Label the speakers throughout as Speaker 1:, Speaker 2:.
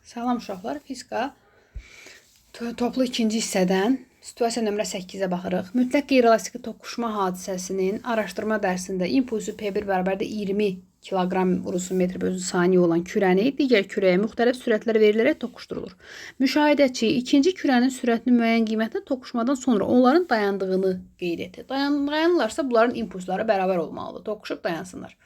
Speaker 1: Salam uşaqlar, fizika toplu ikinci hissədən situasiya nömrə 8-ə baxırıq. Mütləq qeyri-elastik toqquşma hadisəsinin araşdırma dərsində impulsu P1 bərabərdə 20 kiloqram vurusu metr bölü saniyə olan kürəni digər kürəyə müxtəlif sürətlər verilərək toqquşdurulur. Müşahidəçi ikinci kürənin sürətini müəyyən qiymətlə toqquşmadan sonra onların dayandığını qeyd etdi. Dayanırlarsa bunların impulsları bərabər olmalıdır. Toqquşub dayansınlar.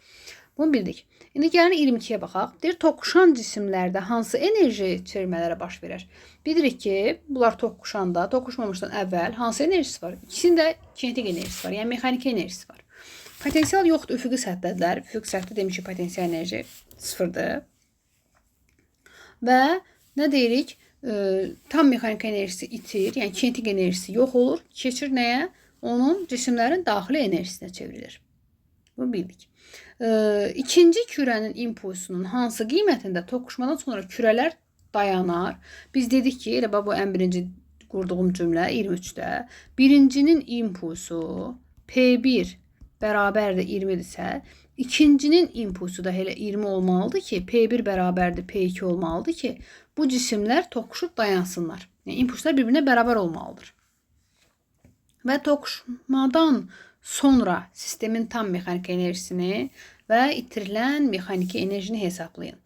Speaker 1: Bunu bildik. İndi gəlin 22-yə baxaq. Deyir, toqquşan cisimlərdə hansı enerji çevirmələri baş verir? Bilirik ki, bunlar toqquşanda, toqquşmamışdan əvvəl hansı enerjisi var? İkisində kinetik enerjisi var, yəni mexaniki enerjisi var. Potensial yoxdur, üfüqi səthədədirlər. Üfüqi səthdə demişik, potensial enerji sıfırdır. Və nə deyirik? Tam mexaniki enerjisi itir, yəni kinetik enerjisi yox olur. Keçir nəyə? Onun cisimlərin daxili enerjisinə çevrilir. Bunu bildik. İkinci kürənin impulsunun hansı qiymətində toqquşmadan sonra kürələr dayanar? Biz dedik ki, elə bu ən birinci qurduğum cümlə 23-də. Birincinin impulsu P1 bərabərdir 20-dirsə, ikincinin impulsu da elə 20 olmalıdır ki, P1 bərabərdir P2 olmalıdır ki, bu cisimlər toqquşub dayansınlar. Yəni, impulslar bir-birinə bərabər olmalıdır. Və toqquşmadan sonra sistemin tam mexaniki enerjisini və itirilən mexaniki enerjini hesablayın.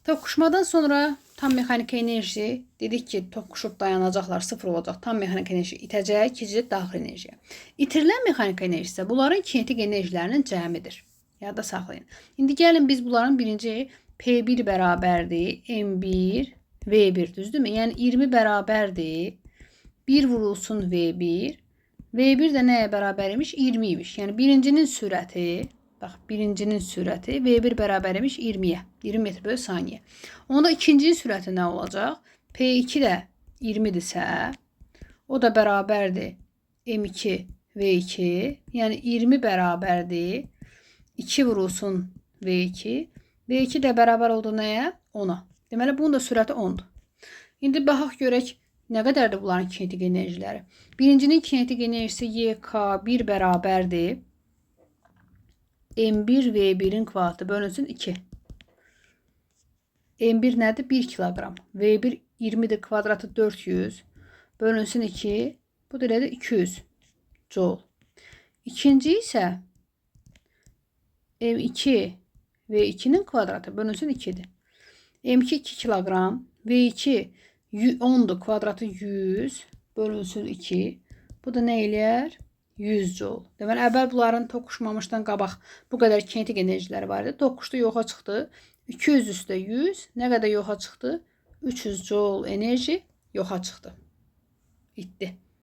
Speaker 1: Toqquşmadan sonra tam mexaniki enerji dedik ki, toqquşub dayanacaqlar, sıfır olacaq. Tam mexaniki enerji itəcək, keçəcək daxili enerjiyə. İtirilən mexaniki enerji isə bunların kinetik enerjilərinin cəmidir. Yadda saxlayın. İndi gəlin biz bunların birinci P1 bərabərdir M1 V1 düzdürmü? Yəni 20 bərabərdir 1 vurulsun V1. V1 də nəyə bərabər imiş? 20 imiş. Yəni birincinin sürəti, bax birincinin sürəti V1 bərabər imiş 20-yə. 20 metr bölü saniyə. Onda ikincinin sürəti nə olacaq? P2 də 20-dirsə, o da bərabərdir M2 V2. Yəni 20 bərabərdir 2 vurulsun V2. V2 də bərabər oldu nəyə? 10-a. Deməli, bunun da sürəti 10-dur. İndi baxaq görək, nə qədərdir bunların kinetik enerjiləri? Birincinin kinetik enerjisi YK1 bərabərdir M1 V1-in kvadratı bölünsün 2. M1 nədir? 1 kiloqram. V1 20-dir, kvadratı 400 bölünsün 2. Bu da elədir 200 joule. İkinci isə M2 V2-nin kvadratı bölünsün 2-dir. M2 2 kiloqram, V2 10'dur, kvadratı 100 bölünsün 2. Bu da nə eləyər? 100 joule. Deməli, əvvəl bunların toqquşmamışdan qabaq bu qədər kinetik enerjiləri var idi. Toqquşdu, yoxa çıxdı. 200 üstə 100. Nə qədər yoxa çıxdı? 300 joule enerji yoxa çıxdı. Bitdi.